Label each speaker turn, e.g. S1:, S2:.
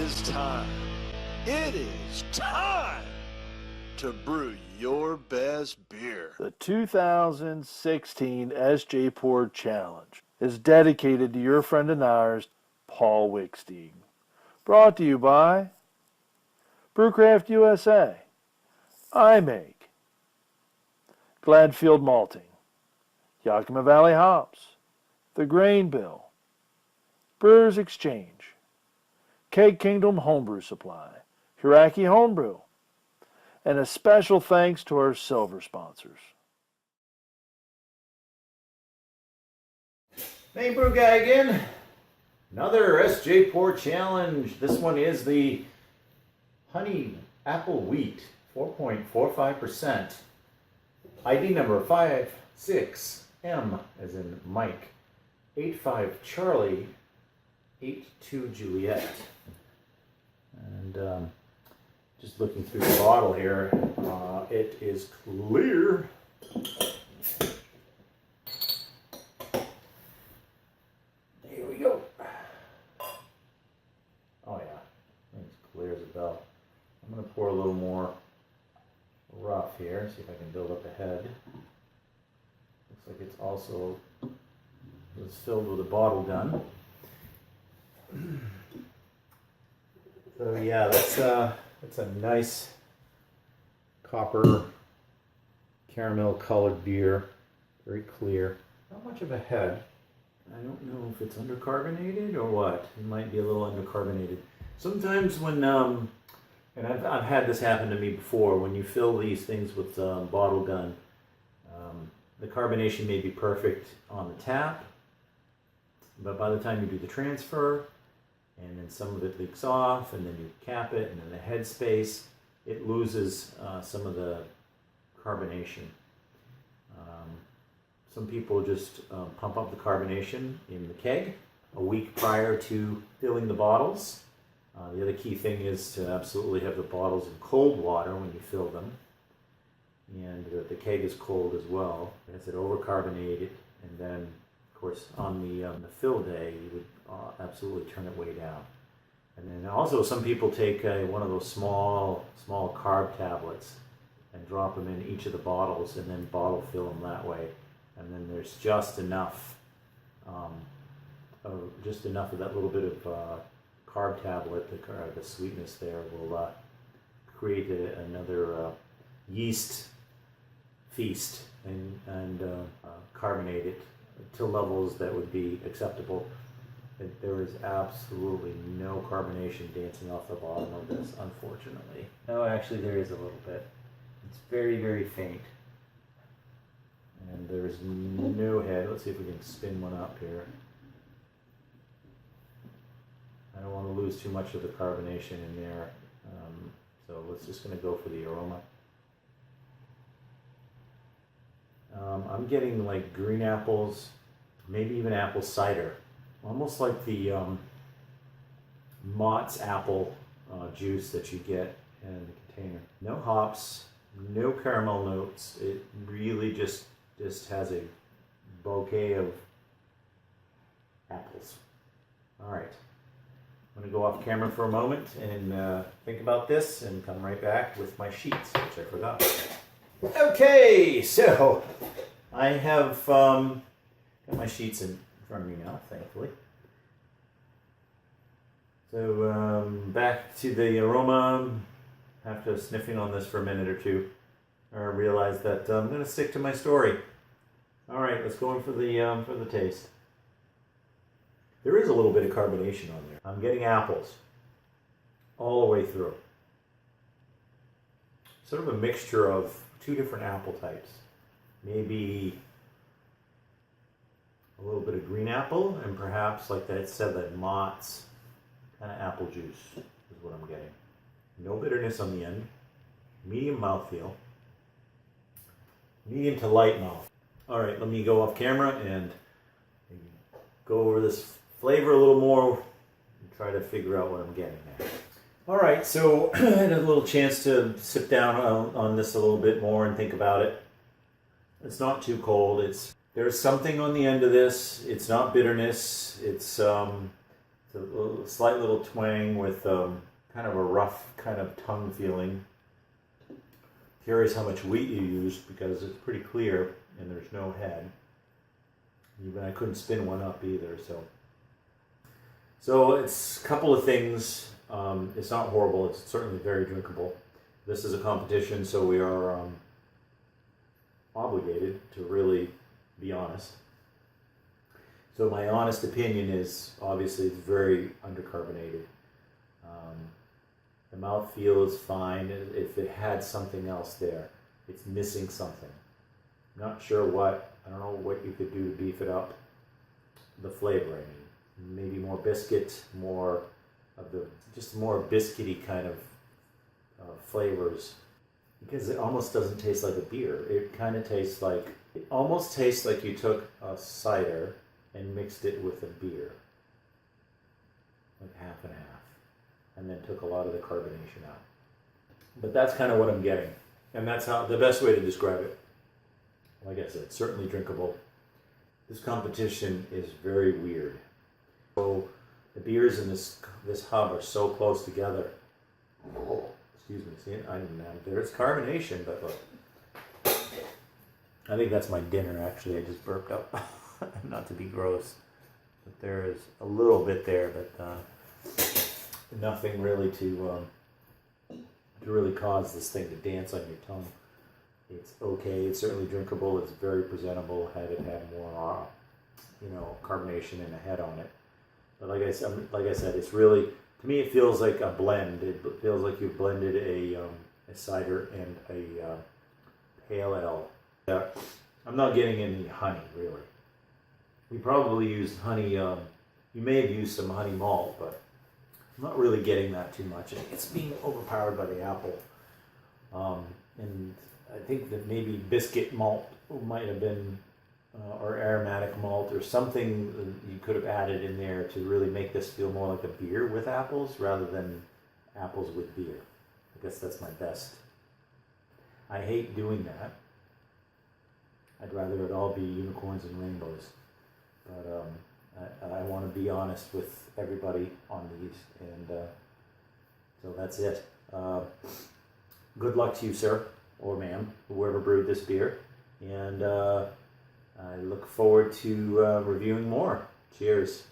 S1: is time. It is time to brew your best beer.
S2: The 2016 SJPorr Challenge is dedicated to your friend and ours, Paul Wickstein. Brought to you by Brewcraft USA, iMake, Gladfield Malting, Yakima Valley Hops, The Grain Bill, Brewers Exchange, Keg Kingdom Homebrew Supply, Hiraki Homebrew, and a special thanks to our silver sponsors.
S3: Hey, Brew Guy again. Another SJPorr challenge. This one is the Honey Apple Wheat, 4.45%. ID number 56M as in Mike, 85 Charlie, 82 Juliet. And just looking through the bottle here, it is clear. Here we go. Oh yeah, it's clear as a bell. I'm going to pour a little more rough here, see if I can build up a head. Looks like it's also filled with a bottle gun. So yeah, that's a nice copper caramel colored beer, very clear. Not much of a head. I don't know if it's undercarbonated or what. It might be a little undercarbonated. Sometimes when and I've had this happen to me before, when you fill these things with bottle gun, the carbonation may be perfect on the tap, but by the time you do the transfer, and then some of it leaks off, and then you cap it, and then the head space, it loses some of the carbonation. Some people just pump up the carbonation in the keg a week prior to filling the bottles. The other key thing is to absolutely have the bottles in cold water when you fill them, and that the keg is cold as well. As it overcarbonated, and then of course on the fill day you would absolutely turn it way down. And then also some people take one of those small carb tablets and drop them in each of the bottles and then bottle fill them that way. And then there's just enough of that little bit of carb tablet, the sweetness there will create another yeast feast and carbonate it to levels that would be acceptable. There is absolutely no carbonation dancing off the bottom of this, unfortunately. No, actually there is a little bit. It's very, very faint. And there's no head. Let's see if we can spin one up here. I don't want to lose too much of the carbonation in there. So let's just going to go for the aroma. I'm getting like green apples, maybe even apple cider. Almost like the Mott's apple juice that you get in the container. No hops, no caramel notes. It really just has a bouquet of apples. All right, I'm gonna go off camera for a moment and think about this and come right back with my sheets, which I forgot. Okay, so I have got my sheets in front of me now, thankfully. So back to the aroma. After sniffing on this for a minute or two, I realized that I'm going to stick to my story. All right, let's go in for the taste. There is a little bit of carbonation on there. I'm getting apples all the way through. Sort of a mixture of two different apple types. Maybe a little bit of green apple, and perhaps, like that said, that Mott's kind of apple juice is what I'm getting. No bitterness on the end. Medium mouthfeel. Medium to light mouth. All right, let me go off camera and go over this flavor a little more and try to figure out what I'm getting there. All right, so I had a little chance to sit down on this a little bit more and think about it. It's not too cold. There's something on the end of this. It's not bitterness. It's a a slight little twang with kind of a rough kind of tongue feeling. Curious how much wheat you used because it's pretty clear and there's no head. Even I couldn't spin one up either. So it's a couple of things. It's not horrible. It's certainly very drinkable. This is a competition, so we are obligated to really be honest. So my honest opinion is obviously it's very undercarbonated. The mouthfeel is fine. If it had something else there, it's missing something. Not sure what. I don't know what you could do to beef it up. The flavor, I mean, maybe more biscuit, more of the just more biscuity kind of flavors. Because it almost doesn't taste like a beer. It kind of tastes like almost tastes like you took a cider and mixed it with a beer, like half and half, and then took a lot of the carbonation out. But that's kind of what I'm getting, and that's how the best way to describe it. Like I said, certainly drinkable. This competition is very weird. So the beers in this hub are so close together. Excuse me, see it? I didn't have it there. It's carbonation, but look. I think that's my dinner, actually. I just burped up. Not to be gross. But there is a little bit there, but nothing really to really cause this thing to dance on your tongue. It's okay. It's certainly drinkable. It's very presentable. Had it had more, carbonation and a head on it. But like I said, it's really, to me, it feels like a blend. It feels like you've blended a cider and a pale ale. I'm not getting any honey, really. We probably used honey. You may have used some honey malt, but I'm not really getting that too much. It's being overpowered by the apple. And I think that maybe biscuit malt might have been, or aromatic malt, or something you could have added in there to really make this feel more like a beer with apples rather than apples with beer. I guess that's my best. I hate doing that. I'd rather it all be unicorns and rainbows. But I want to be honest with everybody on these, and so that's it. Good luck to you, sir or ma'am, whoever brewed this beer, and I look forward to reviewing more. Cheers.